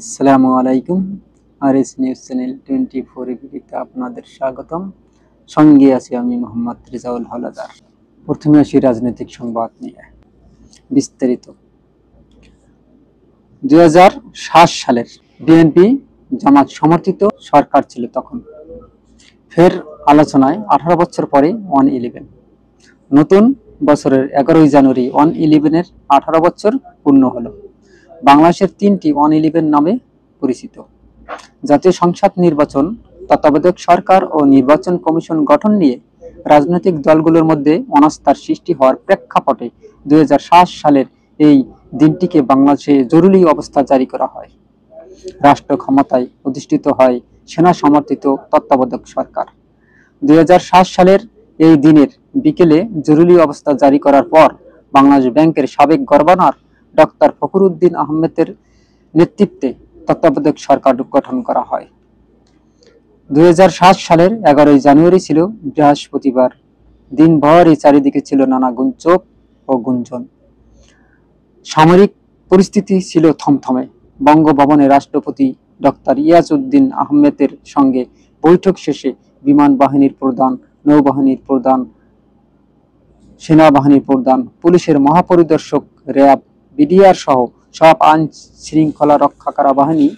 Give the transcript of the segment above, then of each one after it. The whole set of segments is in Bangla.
আসসালামু আলাইকুম। আরএস নিউজ চ্যানেল 24 ভিডিওতে আপনাদের স্বাগতম। সঙ্গে আছি আমি মোহাম্মদ রেজাউল হাওলাদার। প্রথমে আসি রাজনৈতিক সংবাদ নিয়ে বিস্তারিত। 2007 সালের বিএনপি জামাত সমর্থিত সরকার ছিল তখন। ফের আলোচনায় 18 বছর পরে 111। নতুন বছরের 11 জানুয়ারি 111-এর 18 বছর পূর্ণ হলো। বাংলাদেশের 3টি 111 নামে পরিচিত। জাতীয় সংসদ নির্বাচন, তত্ত্বাবধায়ক সরকার ও নির্বাচন কমিশন গঠন নিয়ে রাজনৈতিক দলগুলোর মধ্যে অনাস্থার সৃষ্টি হওয়ার প্রেক্ষাপটে 2007 সালের এই দিনটিকে বাংলাদেশে জরুরি অবস্থা জারি করা হয়। রাষ্ট্র ক্ষমতায় অধিষ্ঠিত হয় সেনা সমর্থিত তত্ত্বাবধায়ক সরকার। 2007 সালের এই দিনের বিকেলে জরুরি অবস্থা জারি করার পর বাংলাদেশ ব্যাংকের সাবেক গভর্নর ডক্টর ফখরুদ্দীন আহমেদের নেতৃত্বে তত্ত্বাবধায়ক সরকার গঠন করা হয়। 2007 সালের 11 জানুয়ারি ছিল বৃহস্পতিবার। দিনভরই চারিদিকে ছিল নানা গুঞ্জব ও গুঞ্জন। সামরিক পরিস্থিতি ছিল থমথমে। বঙ্গভবনে রাষ্ট্রপতি ডক্টর ইয়াজউদ্দিন আহমেদের সঙ্গে বৈঠক শেষে বিমান বাহিনীর প্রধান, নৌবাহিনীর প্রধান, সেনাবাহিনীর প্রধান, পুলিশের মহাপরিদর্শক, র্যাব, বিডিআর সহ সব আইন শৃঙ্খলা রক্ষাকারী বাহিনী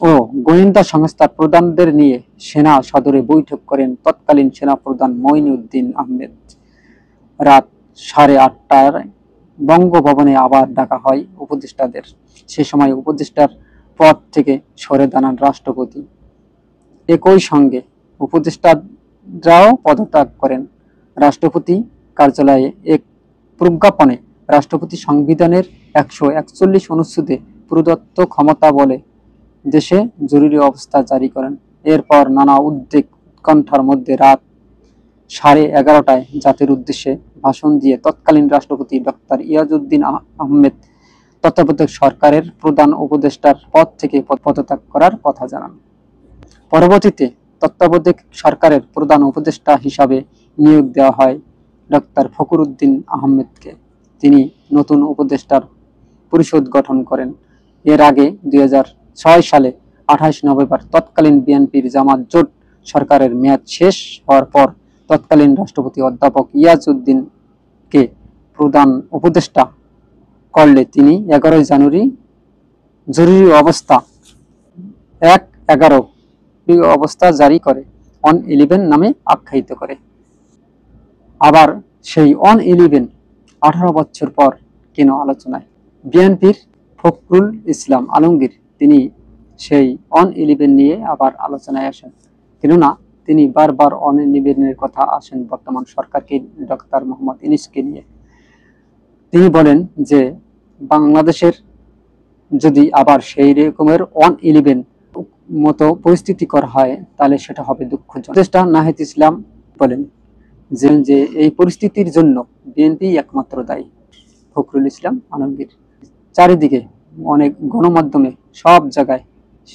ও গোয়েন্দা সংস্থার প্রধানদের নিয়ে সেনা সদরে বৈঠক করেন তৎকালীন সেনাপ্রধান মঈনুদ্দিন আহমেদ। রাত 8:30টায় বঙ্গভবনে আবার ডাকা হয় উপদেষ্টাদের। সে সময় উপদেষ্টার পদ থেকে সরে দাঁড়ান রাষ্ট্রপতি। একই সঙ্গে উপদেষ্টারাও পদত্যাগ করেন। রাষ্ট্রপতি কার্যালয়ে এক প্রজ্ঞাপনে রাষ্ট্রপতি সংবিধানের 141 অনুচ্ছেদে প্রদত্ত ক্ষমতা বলে দেশে জরুরি অবস্থা জারি করেন। এরপর নানা উদ্বেগ উৎকণ্ঠার মধ্যে রাত 11:30টায় জাতির উদ্দেশ্যে ভাষণ দিয়ে তৎকালীন রাষ্ট্রপতি ডক্টর ইয়াজউদ্দিন আহমেদ তত্ত্বাবধায়ক সরকারের প্রধান উপদেষ্টার পদ থেকে পদত্যাগ করার কথা জানান। পরবর্তীতে তত্ত্বাবধায়ক সরকারের প্রধান উপদেষ্টা হিসাবে নিয়োগ দেওয়া হয় ডক্টর ফখরুদ্দীন আহমেদকে। তিনি নতুন উপদেষ্টার পরিষদ গঠন করেন। এর আগে 2006 সালে 28 নভেম্বর তৎকালীন বিএনপির জামাত জোট সরকারের মেয়াদ শেষ হওয়ার পর তৎকালীন রাষ্ট্রপতি অধ্যাপক ইয়াজউদ্দিনকে প্রধান উপদেষ্টা করলে তিনি 11 জানুয়ারি জরুরি অবস্থা 1/11 অবস্থা জারি করে 111 নামে আখ্যায়িত করে। আবার সেই 111 18 বছর পর কেন আলোচনায়? বিএনপির ফখরুল ইসলাম আলমগীর তিনি সেই 111 নিয়ে আবার আলোচনায় আসেন। কেননা তিনি বারবার 111-এর কথা আসেন বর্তমান সরকারকে, ডক্টর মোহাম্মদ ইউনূসকে নিয়ে। তিনি বলেন যে বাংলাদেশের যদি আবার সেই রকমের 111 মতো পরিস্থিতি করা হয় তাহলে সেটা হবে দুঃখজনক। উপদেষ্টা নাহিদ ইসলাম বলেন যে এই পরিস্থিতির জন্য বিএনপি একমাত্র দায়ী। ফখরুল ইসলাম আলমগীর চারিদিকে অনেক গণমাধ্যমে সব জায়গায়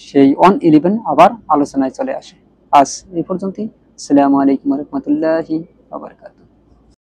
সেই 111 আবার আলোচনায় চলে আসে। আজ এই পর্যন্তই। আসসালামু আলাইকুম ওয়া রাহমাতুল্লাহি ওয়া বারাকাতুহু।